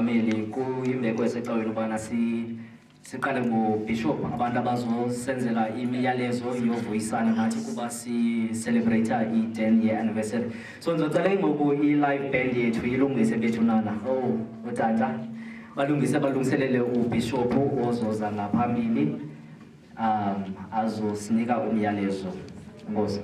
mongameli kuyimbeko esexaweni ubana siqale ngobishop abantu abazosenzela imiyalezo yovuyisana nathi kuba si-celebrate i-10 year anniversary. So ndizocela ngoku i-live band yethu ilungise bethunana utata balungiselele ubishop ozoza ngaphambili azosinika umyalezo. Ngozi.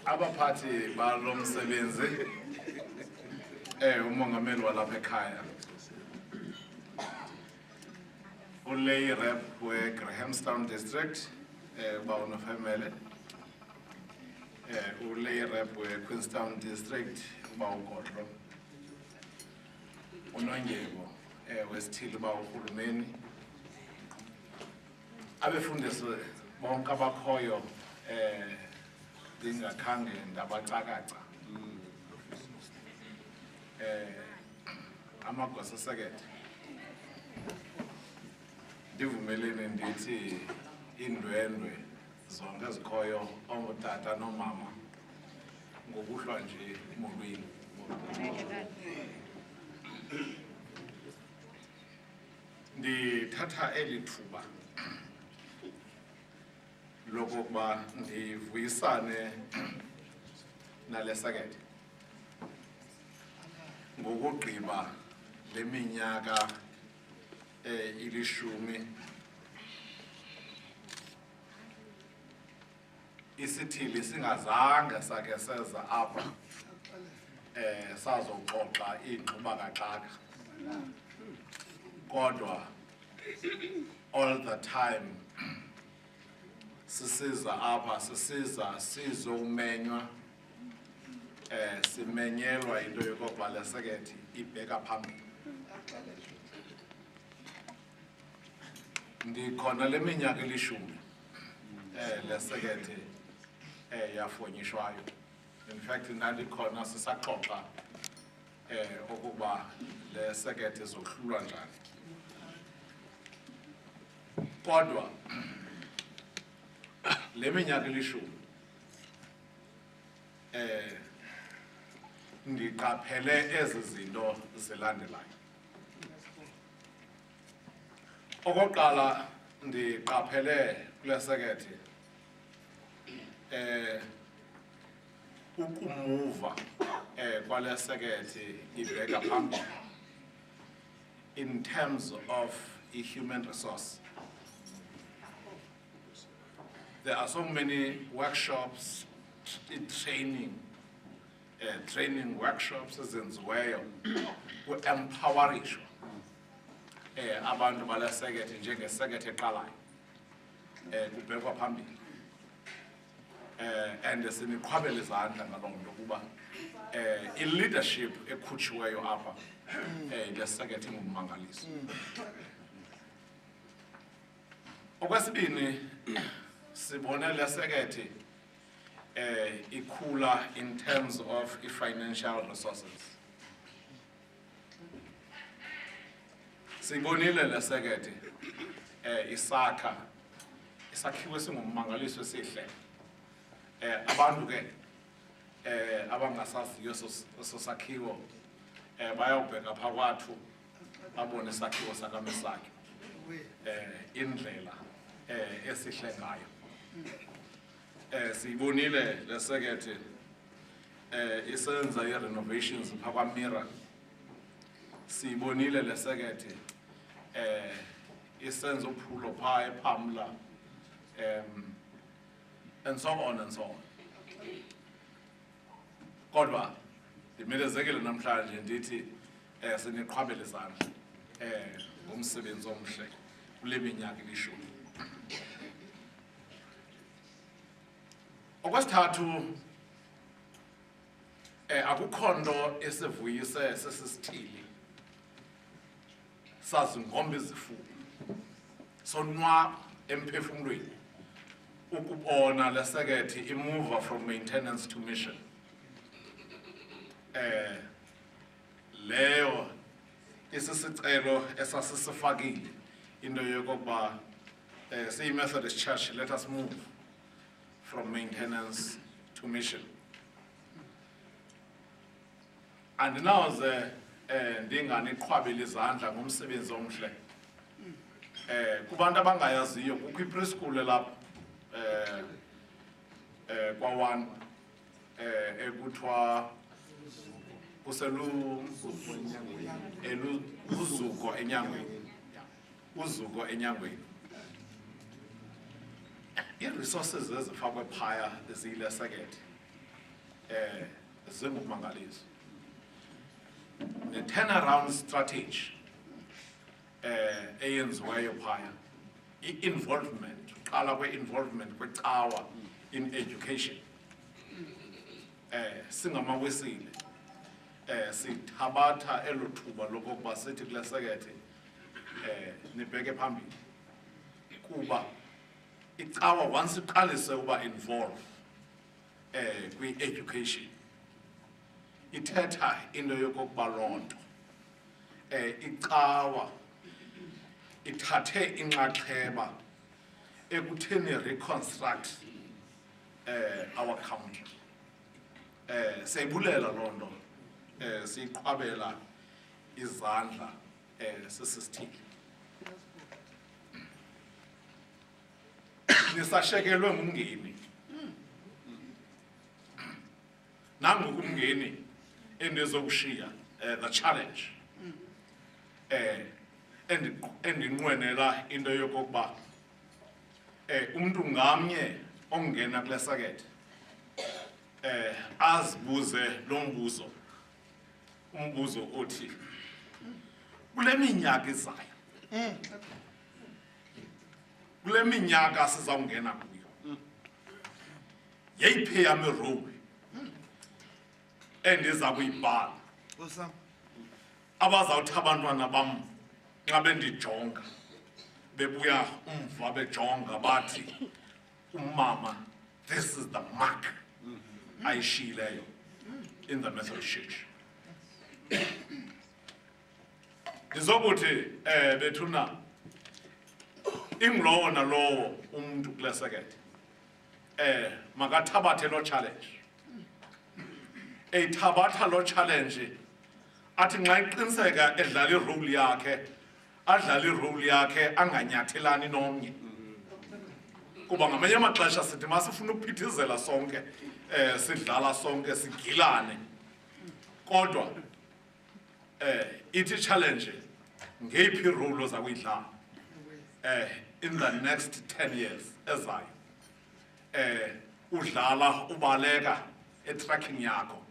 Abaphathi balo msebenzi umongameli walapha ekhaya ulay rep we-Grahamstown district uba uNofemele ulay rep we-Queenstown district uba uGodlo uNondyebo wesithili uba uRhulumeni abefundisi bonke abakhoyo ndingakhange ndabacakaca amagosa esekethe ndivumelene ndithi indwendwe zonke ezikhoyo ongutata nomama ngokuhlwa nje emolweni. Ndithatha eli thuba lokokuba ndivuyisane nale sekethe ngokugqiba le minyaka ilishumi isithili singazange sakhe seza apha sazoxoxa ingxubakaxaka kodwa all the time sisiza apha sisiza sizomenywa simenyelwa into yokokuba le sekethe ibheka phambili. Ndikhona le minyaka ilishumi le sekethe yafonyishwayo. In fact ndandikhona sisaxoxa ukuba le sekethe izohlulwa njani kodwa le minyaka ilishumi ndiqaphele ezi zinto zilandelayo. Okokuqala ndiqaphele kule sekethe ukumuva kwale sekethe ibheka phambili in terms of human resource. There are so many workshops, training workshops ezenziweyo ku-empowerisho abantu bale sekethe njengesekethe eqalayo kubhekwa phambili and siniqhwabela izandla ngaloo nto kuba i-leadership ekhutshiweyo apha le sekethe ingummangaliso. Okwesibini sibone le sekethe ikhula in terms of financial resources. Sibonile le sekethe isakhiwo esingummangaliso esihle. Abantu ke abangasaziyo eso sakhiwo bayawubheka phakathi babone isakhiwo sakaMesaki indlela esihle ngayo. Sibonile le sekethe isenza i-renovations phakwaMira. Sibonile le sekethe isenza uphulo phaa ePhamla and so on and so on. Kodwa ndimelezekile namhlanje ndithi siniqhwabele izandla ngomsebenzi omhle kule minyaka ilishumi. Okwesithathu akukho nto esivuyise sesisithili sazingomba izifuba sonwaba emphefumlweni ukubona le sekethe imuva from maintenance to mission. Leyo isisicelo esasisifakile into yokokuba siyi-Methodist Church, let us move from maintenance to mission. Andinawuze ndinganiqhwabela izandla ngomsebenzi omhle. Kubantu abangayaziyo kukho i-preschool elapha kwa-1 ekuthiwa uzuko enyangweni. Uzuko enyangweni. I-resources ezifakwe phaya ziyile sekethe zingukumangaliso. Ne-turnaround strategy eyenziweyo phaya, i-involvement, uqala kwe-involvement kwecawa in education. Singamawesile sithabatha elo thuba lokokuba sithi kule sekethe nibheke phambili kuba icawa once iqalise uba involve kwi-education ithetha into yokokuba loo nto icawa ithathe inxaxheba ekutheni reconstruct our country. Siyayibulela loo nto siyiqhwabela izandla sesisithili. Nisashekelwe ngumngeni. Nangoku umngeni endizokushiya the challenge endinqwenela into yokokuba umuntu ngamnye ongena kule sekethe azibuze lo mbuzo, umbuzo othi kule minyaka izayo, kule minyaka sizawungena kuyo, yeyiphi yam irole endiza kuyibhala abazawuthi abantwana bam nxa bendijonga bebuya umva bejonga bathi umama, this is the mark ayishiyileyo in the Methodist Church. Ndizokuthi bethuna ingulowo nalowo umuntu kule sekethe makathabathe lo challenge. Eyithabatha lo challenge athi nxa iqiniseka edlala irole yakhe adlala irole yakhe anganyathelani nomnye. Kuba ngamanye amaxesha sithi masifuna ukuphithizela sonke sidlala sonke sigilane, kodwa ithi challenge ngeyiphi irole oza kuyidlala in the next 10 years ezayo. Udlala ubaleka etracking yakho,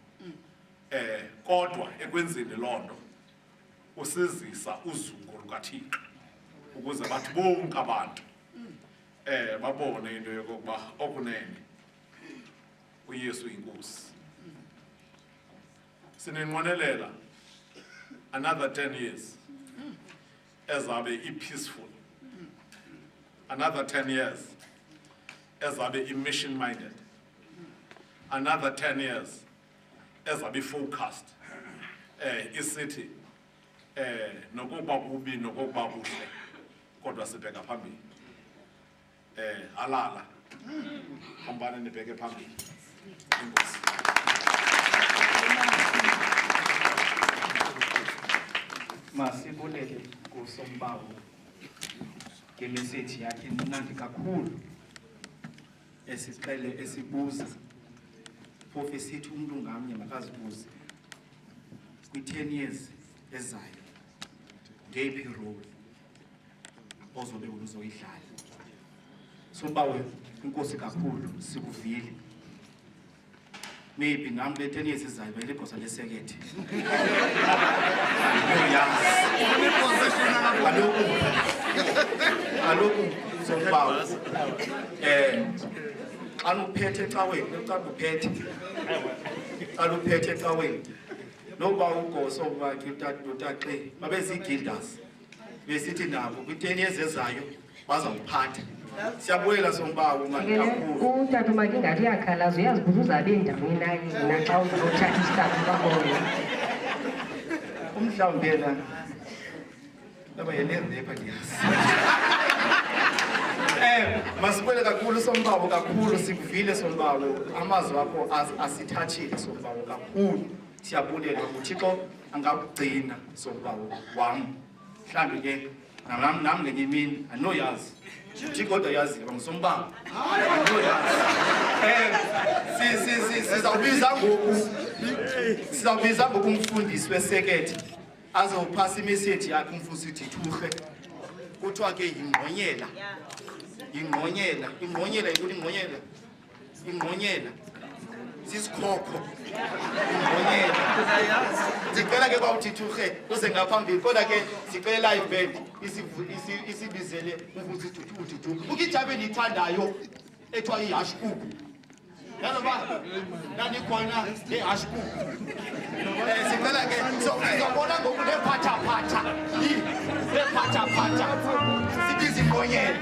kodwa ekwenzeni loo nto usizisa uzuko lukaThixo ukuze bathi bonke abantu babone into yokokuba okunene uYesu inkosi. Sininqwenelela another 10 years ezabe i-peaceful, another 10 years ezabe i-mission minded, another 10 years ezabe i-focused, isithi nokuba kubi nokuba kuhle kodwa sibheka phambili. Alala hambane nibheke phambili. Inkosi. Masibulele kuSombawu ngemeseji yakhe mnandi kakhulu, esicele esibuza phofu esithi umuntu ngamnye makazibuze kwi-10 years ezayo ngeyiphi irole ozobe uzoyidlala. Sombawu, inkosi kakhulu, sikuvile. Maybe nami le 10 years ezayo beligosa lesekethe. Kaloku Sombawu, xa uphethe caweni, xa uphethe aluphethe ecaweni noba ugoso bakhe utaxe babezigilders besithi nabo kwi-10 years ezayo bazawuphatha. Siyabulela Sombawu manje kakhulu. Utata makingathi uyakhalaza uyazibuza uzabe ndawoni naye naxa uzothatha isithathu babona. Umhlawumbe yena laba yenezepha ndiyazi. Masibule kakhulu Sombawu kakhulu sikuvile Sombawu amazwi akho asithathile Sombawu kakhulu. Siyabulela uThixo angakugcina Sombawu wami. Mhlambe ke nami ngenye imini anoyazi. Uthixo kodwa yazi bangisombawu. Anoyazi. Sizawubiza ngoku umfundisi wesekethe azophasa imessage yakhe umfundisi Thuche. Kuthiwa ke yingqonyela. Ingqonyela yikuthi ingqonyela sisikhokho ingqonyela ndicela ke kwawuthi Thuche uze ngaphambili kodwa ke sicela live band isibizele umfundisi Thuche ukijabe nithandayo ethiwa ihashkuku yaloba nanikhona ehashkuku sicela ke sizobona ngoku lephathaphatha sibiza ingqonyela.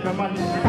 Come on.